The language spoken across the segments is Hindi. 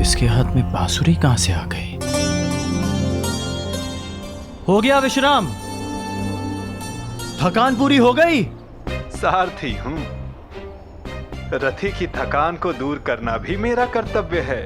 इसके हाथ में बांसुरी कहां से आ गई? हो गया विश्राम? थकान पूरी हो गई? सारथी हूं। रथी की थकान को दूर करना भी मेरा कर्तव्य है।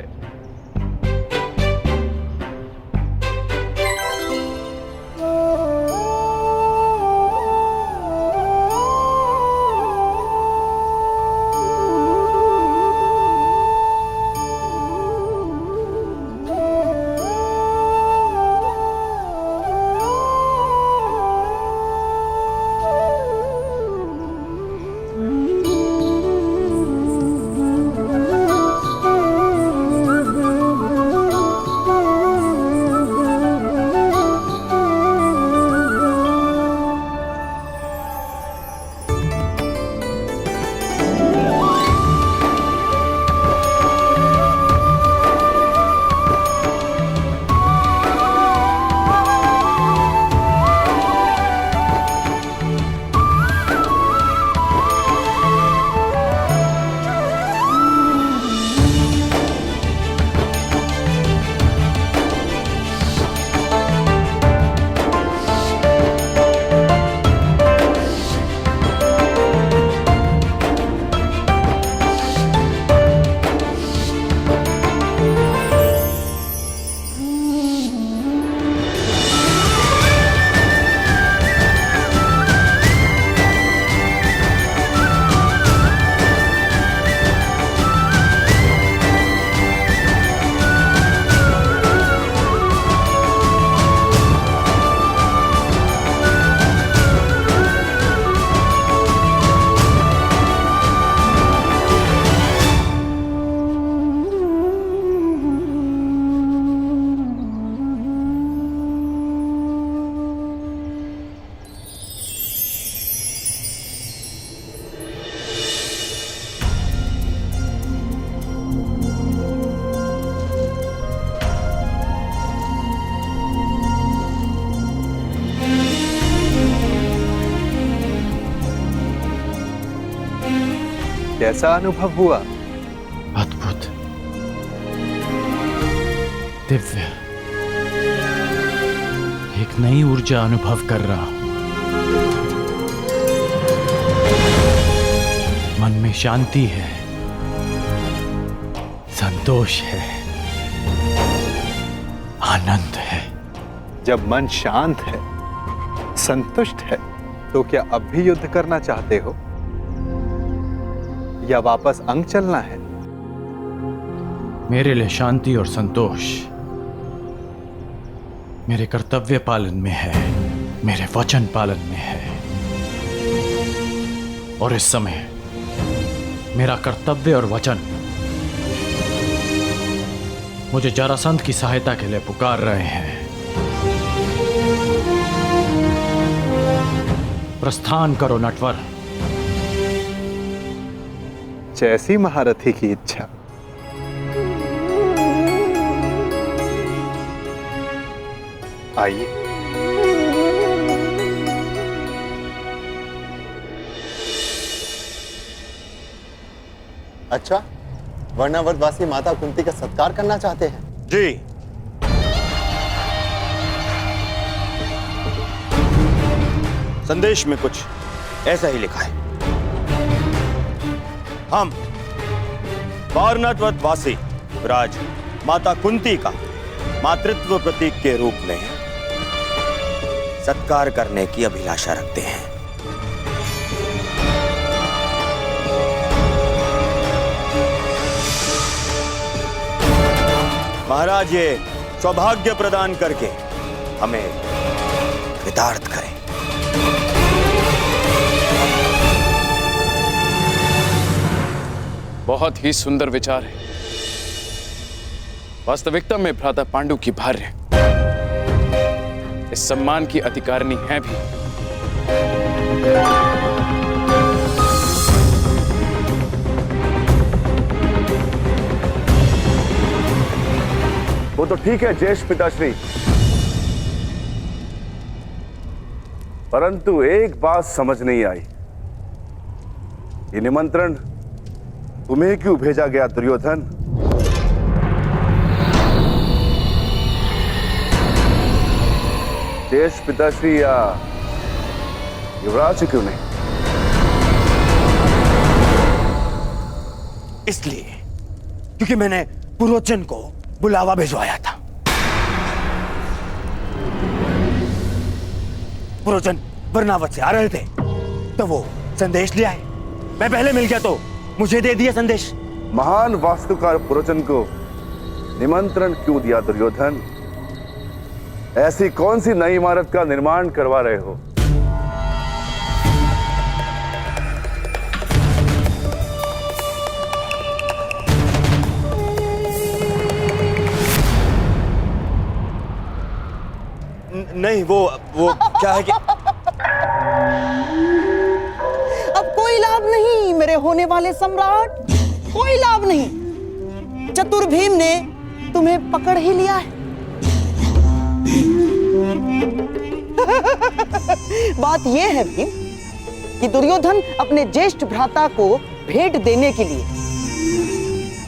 कैसा अनुभव हुआ? अद्भुत, दिव्य, एक नई ऊर्जा अनुभव कर रहा हूं। मन में शांति है, संतोष है, आनंद है। जब मन शांत है, संतुष्ट है, तो क्या अब भी युद्ध करना चाहते हो या वापस अंग चलना है? मेरे लिए शांति और संतोष मेरे कर्तव्य पालन में है, मेरे वचन पालन में है। और इस समय मेरा कर्तव्य और वचन मुझे जरासंध की सहायता के लिए पुकार रहे हैं। प्रस्थान करो नटवर। जैसी महारथी की इच्छा। आइए। अच्छा, वर्णावतवासी माता कुंती का सत्कार करना चाहते हैं? जी। संदेश में कुछ ऐसा ही लिखा है। हम वारणावतवासी राज माता कुंती का मातृत्व प्रतीक के रूप में सत्कार करने की अभिलाषा रखते हैं। महाराज ये सौभाग्य प्रदान करके हमें कृतार्थ करें। बहुत ही सुंदर विचार है। वास्तविकता में भ्राता पांडु की भार्य इस सम्मान की अधिकारिणी है भी। वो तो ठीक है ज्येष्ठ पिताश्री, परंतु एक बात समझ नहीं आई। ये निमंत्रण तुम्हें क्यों भेजा गया दुर्योधन? ज्येष्ठ पिताश्री या युवराज क्यों नहीं? इसलिए क्योंकि मैंने पुरोचन को बुलावा भिजवाया था। पुरोचन वर्णावत से आ रहे थे तो वो संदेश ले आए। मैं पहले मिल गया तो मुझे दे दिया संदेश। महान वास्तुकार पुरोचन को निमंत्रण क्यों दिया दुर्योधन? ऐसी कौन सी नई इमारत का निर्माण करवा रहे हो? नहीं, वो क्या है कि अब कोई लाभ नहीं मेरे होने वाले सम्राट, कोई लाभ नहीं। चतुर भीम ने तुम्हें पकड़ ही लिया है। बात यह है भीम कि दुर्योधन अपने ज्येष्ठ भ्राता को भेंट देने के लिए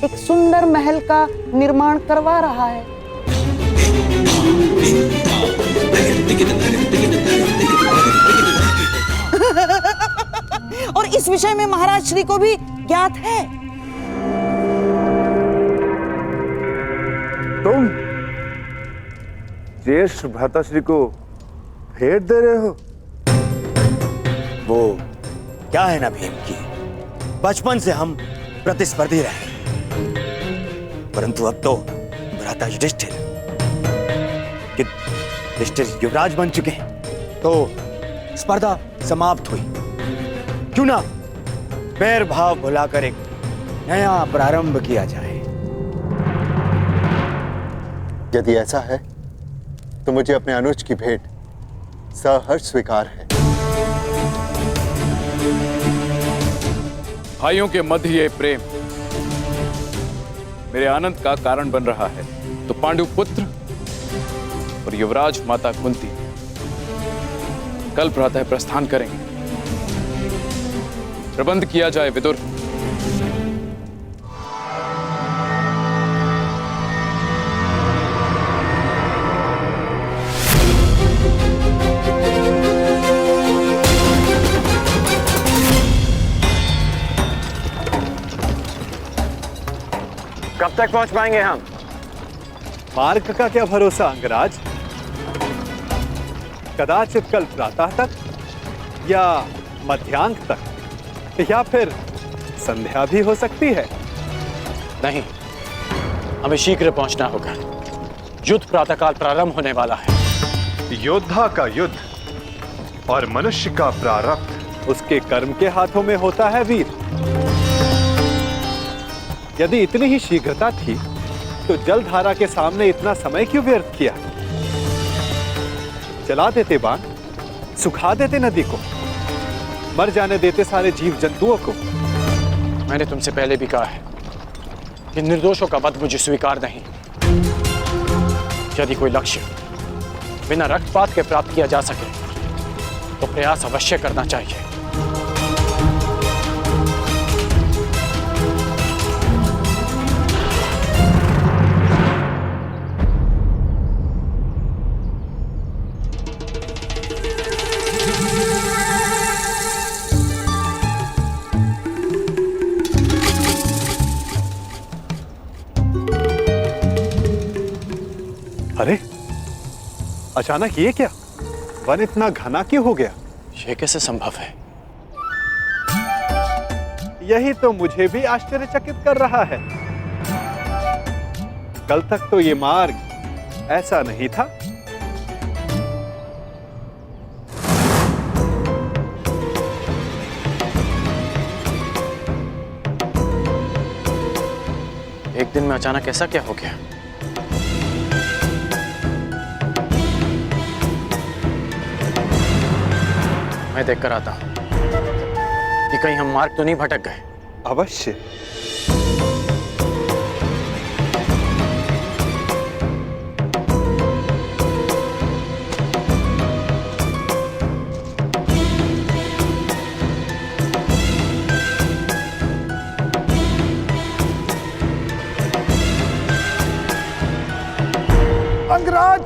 एक सुंदर महल का निर्माण करवा रहा है। और इस विषय में महाराज श्री को भी ज्ञात है। तुम ज्येष्ठ भ्राताश्री को भेंट दे रहे हो? वो क्या है ना भीम की, बचपन से हम प्रतिस्पर्धी रहे, परंतु अब तो भ्राता युधिष्ठिर युवराज बन चुके हैं तो स्पर्धा समाप्त हुई। क्यों ना बैर भाव भुलाकर एक नया प्रारंभ किया जाए। यदि ऐसा है तो मुझे अपने अनुज की भेंट सहर्ष स्वीकार है। भाइयों के मध्य ये प्रेम मेरे आनंद का कारण बन रहा है, तो पांडु पुत्र और युवराज माता कुंती कल प्रातः प्रस्थान करेंगे। प्रबंध किया जाए विदुर। कब तक पहुंच पाएंगे हम? मार्ग का क्या भरोसा अंगराज, कदाचित कल प्रातः तक या मध्यांक तक या फिर संध्या भी हो सकती है। नहीं, हमें शीघ्र पहुंचना होगा। युद्ध प्रातःकाल प्रारंभ होने वाला है। योद्धा का युद्ध और मनुष्य का प्रारब्ध उसके कर्म के हाथों में होता है वीर। यदि इतनी ही शीघ्रता थी तो जलधारा के सामने इतना समय क्यों व्यर्थ किया? चला देते बाण, सुखा देते नदी को, मर जाने देते सारे जीव जंतुओं को। मैंने तुमसे पहले भी कहा है कि निर्दोषों का वध मुझे स्वीकार नहीं। यदि कोई लक्ष्य बिना रक्तपात के प्राप्त किया जा सके तो प्रयास अवश्य करना चाहिए। अरे अचानक ये क्या? वन इतना घना क्यों हो गया? यह कैसे संभव है? यही तो मुझे भी आश्चर्यचकित कर रहा है। कल तक तो ये मार्ग ऐसा नहीं था। एक दिन में अचानक ऐसा क्या हो गया? मैं देखकर आता हूं कि कहीं हम मार्ग तो नहीं भटक गए। अवश्य। अंगराज!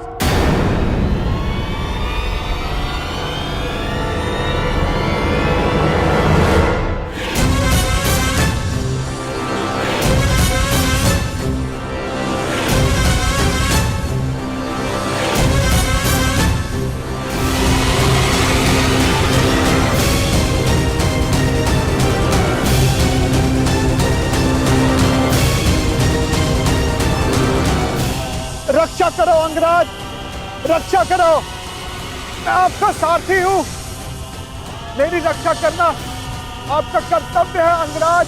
रक्षा करो अंगराज, रक्षा करो। मैं आपका सारथी हूं, मेरी रक्षा करना आपका कर्तव्य है अंगराज।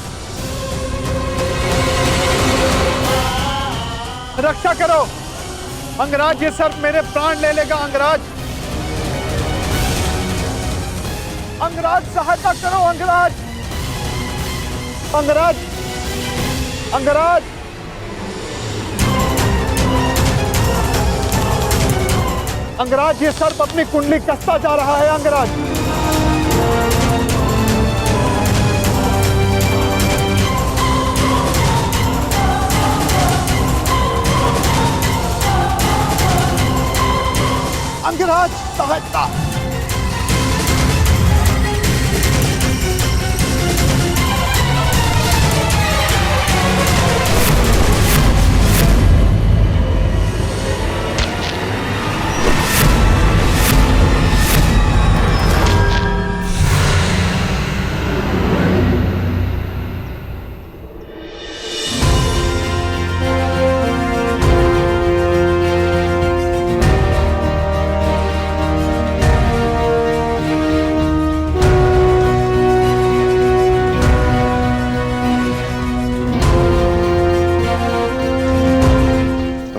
रक्षा करो अंगराज, ये सर्प मेरे प्राण ले लेगा अंगराज। अंगराज सहायता करो अंगराज, अंगराज, अंगराज। अंगराज, ये सर्प अपनी कुंडली कसता जा रहा है अंगराज। अंगराज सहायता।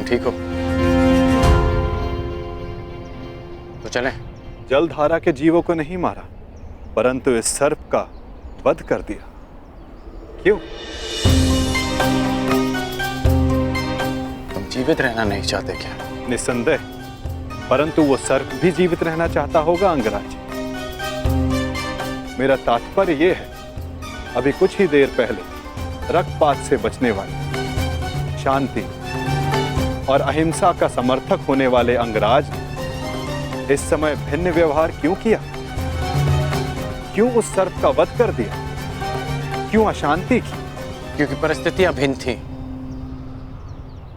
ठीक हो तो चलें। जलधारा के जीवों को नहीं मारा, परंतु इस सर्प का वध कर दिया। क्यों? तुम जीवित रहना नहीं चाहते क्या? निस्संदेह, परंतु वो सर्प भी जीवित रहना चाहता होगा अंगराज। मेरा तात्पर्य ये है, अभी कुछ ही देर पहले रक्तपात से बचने वाले, शांति और अहिंसा का समर्थक होने वाले अंगराज इस समय भिन्न व्यवहार क्यों किया? क्यों उस सर्प का वध कर दिया? क्यों अशांति की? क्योंकि परिस्थितियां भिन्न थीं।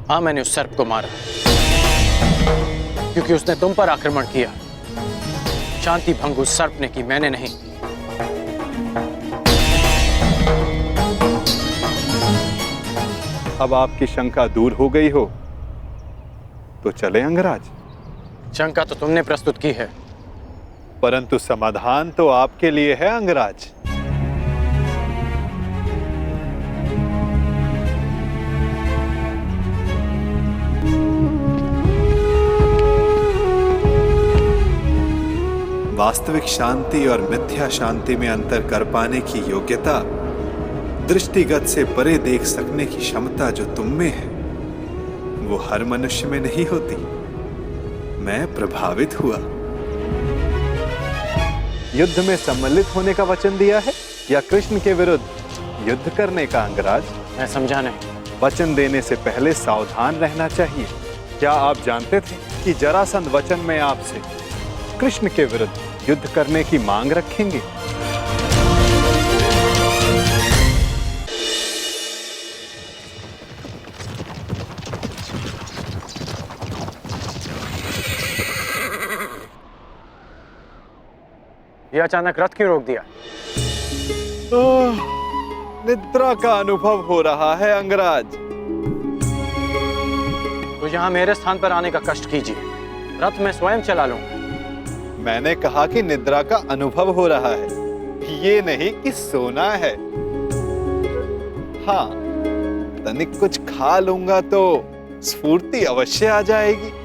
हाँ, मैंने उस सर्प को मारा क्योंकि उसने तुम पर आक्रमण किया। शांति भंग उस सर्प ने की, मैंने नहीं। अब आपकी शंका दूर हो गई हो तो चले अंगराज। शंका तो तुमने प्रस्तुत की है, परंतु समाधान तो आपके लिए है अंगराज। वास्तविक शांति और मिथ्या शांति में अंतर कर पाने की योग्यता, दृष्टिगत से परे देख सकने की क्षमता जो तुम में है, वो हर मनुष्य में नहीं होती। मैं प्रभावित हुआ। युद्ध में सम्मिलित होने का वचन दिया है या कृष्ण के विरुद्ध युद्ध करने का अंगराज? मैं समझा नहीं। वचन देने से पहले सावधान रहना चाहिए। क्या आप जानते थे कि जरासंध वचन में आपसे कृष्ण के विरुद्ध युद्ध करने की मांग रखेंगे? ये अचानक रथ क्यों रोक दिया? निद्रा का अनुभव हो रहा है अंगराज। तो यहाँ मेरे स्थान पर आने का कष्ट कीजिए, रथ मैं स्वयं चला लूंगा। मैंने कहा कि निद्रा का अनुभव हो रहा है, ये नहीं कि सोना है। हाँ, तनिक कुछ खा लूंगा तो स्फूर्ति अवश्य आ जाएगी।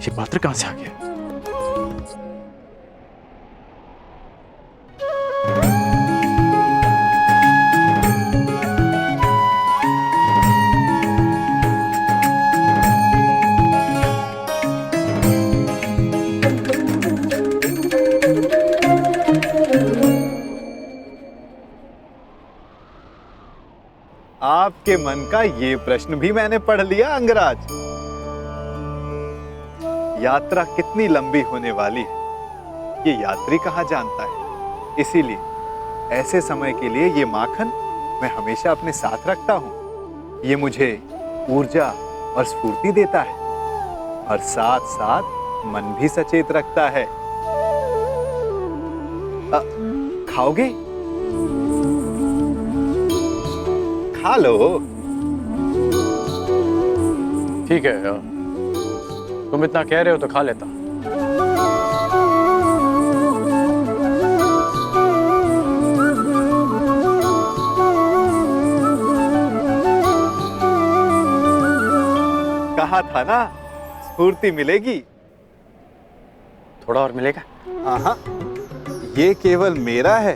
ये पात्र कहां से आ गया? आपके मन का ये प्रश्न भी मैंने पढ़ लिया अंगराज। यात्रा कितनी लंबी होने वाली है ये यात्री कहाँ जानता है। इसीलिए ऐसे समय के लिए ये माखन मैं हमेशा अपने साथ रखता हूँ। ये मुझे ऊर्जा और स्फूर्ति देता है और साथ साथ मन भी सचेत रखता है। खाओगे? खा लो। ठीक है, तुम इतना कह रहे हो तो खा लेता। कहा था ना स्फूर्ति मिलेगी। थोड़ा और मिलेगा? हाँ, ये केवल मेरा है,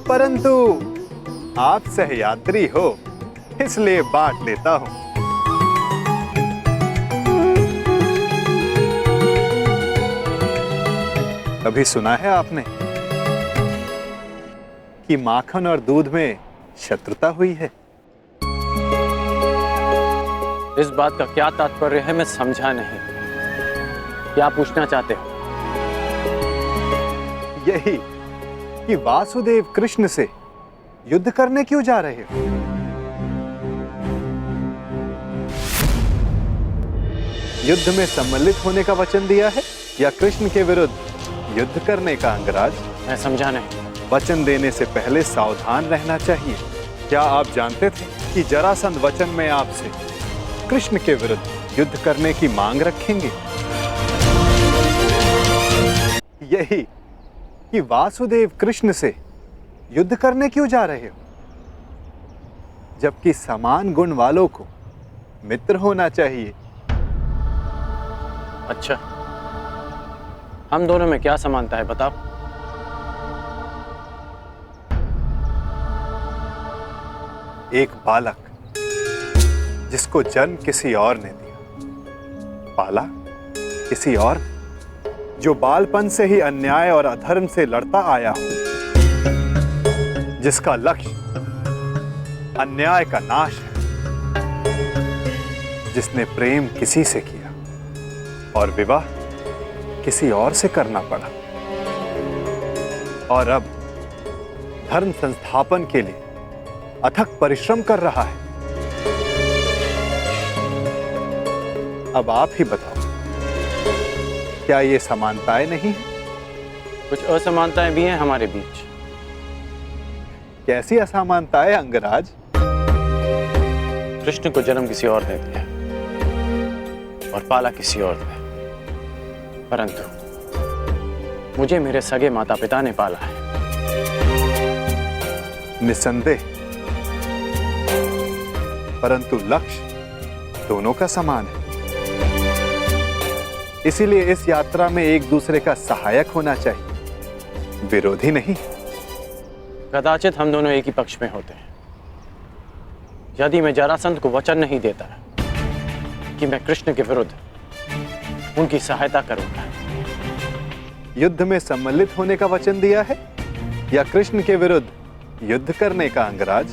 परंतु आप सहयात्री हो इसलिए बांट लेता हूं। कभी सुना है आपने कि माखन और दूध में शत्रुता हुई है? इस बात का क्या तात्पर्य है मैं समझा नहीं। क्या पूछना चाहते हो? यही कि वासुदेव कृष्ण से युद्ध करने क्यों जा रहे हो? युद्ध में सम्मिलित होने का वचन दिया है या कृष्ण के विरुद्ध युद्ध करने का अंगराज? मैं समझा नहीं। वचन देने से पहले सावधान रहना चाहिए। क्या आप जानते थे कि जरासंध वचन में आपसे कृष्ण के विरुद्ध युद्ध करने की मांग रखेंगे? यही कि वासुदेव कृष्ण से युद्ध करने क्यों जा रहे हो, जबकि समान गुण वालों को मित्र होना चाहिए। अच्छा, हम दोनों में क्या समानता है बताओ? एक बालक जिसको जन्म किसी और ने दिया, पाला किसी और ने, जो बालपन से ही अन्याय और अधर्म से लड़ता आया हो, जिसका लक्ष्य अन्याय का नाश है, जिसने प्रेम किसी से किया और विवाह किसी और से करना पड़ा, और अब धर्म संस्थापन के लिए अथक परिश्रम कर रहा है। अब आप ही बताओ, क्या ये समानताएं नहीं है? कुछ असमानताएं भी हैं हमारे बीच। कैसी असमानताएं अंगराज? कृष्ण को जन्म किसी और ने दिया और पाला किसी और ने, परंतु मुझे मेरे सगे माता पिता ने पाला है। निस्संदेह, परंतु लक्ष्य दोनों का समान है। इसीलिए इस यात्रा में एक दूसरे का सहायक होना चाहिए, विरोधी नहीं। कदाचित हम दोनों एक ही पक्ष में होते हैं। यदि मैं जरासंध को वचन नहीं देता कि मैं कृष्ण के विरुद्ध उनकी सहायता करूंगा। युद्ध में सम्मिलित होने का वचन दिया है या कृष्ण के विरुद्ध युद्ध करने का अंगराज?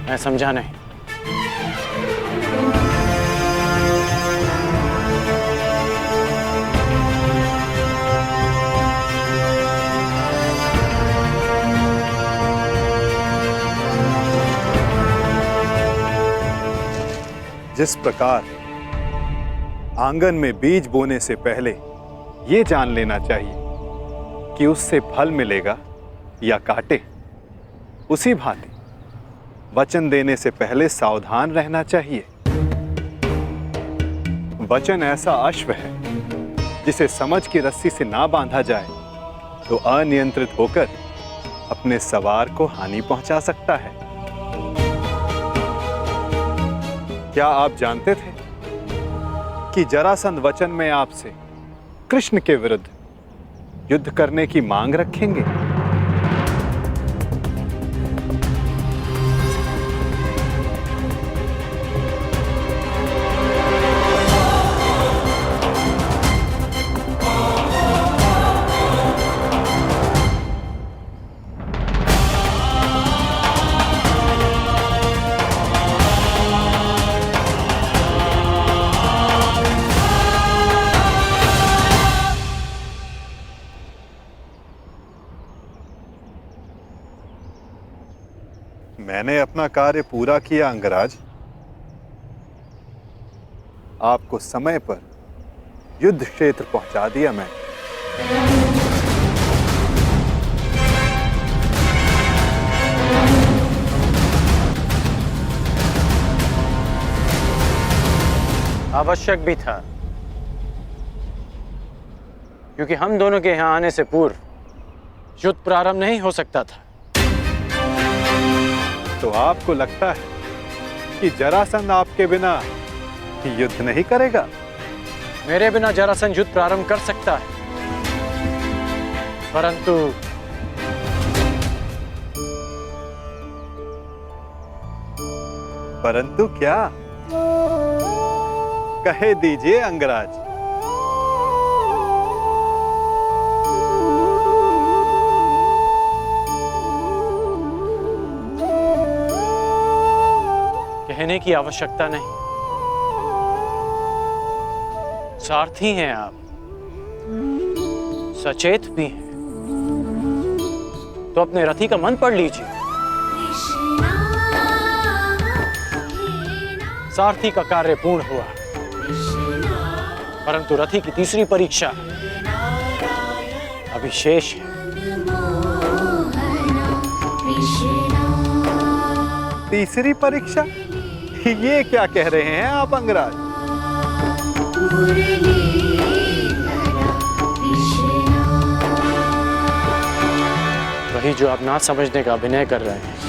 मैं समझा नहीं। जिस प्रकार आंगन में बीज बोने से पहले यह जान लेना चाहिए कि उससे फल मिलेगा या कांटे, उसी भांति वचन देने से पहले सावधान रहना चाहिए। वचन ऐसा अश्व है जिसे समझ की रस्सी से ना बांधा जाए तो अनियंत्रित होकर अपने सवार को हानि पहुंचा सकता है। क्या आप जानते थे कि जरासंध वचन में आपसे कृष्ण के विरुद्ध युद्ध करने की मांग रखेंगे? मैंने अपना कार्य पूरा किया अंगराज। आपको समय पर युद्ध क्षेत्र पहुंचा दिया मैं। आवश्यक भी था, क्योंकि हम दोनों के यहां आने से पूर्व युद्ध प्रारंभ नहीं हो सकता था। तो आपको लगता है कि जरासंध आपके बिना युद्ध नहीं करेगा? मेरे बिना जरासंध युद्ध प्रारंभ कर सकता है, परंतु क्या? कहे दीजिए अंगराज। कहने की आवश्यकता नहीं, सारथी हैं आप, सचेत भी हैं, तो अपने रथी का मन पढ़ लीजिए। सारथी का कार्य पूर्ण हुआ, परंतु रथी की तीसरी परीक्षा अभी शेष है। तीसरी परीक्षा? ये क्या कह रहे हैं आप अंगराज? वही जो आप ना समझने का अभिनय कर रहे हैं।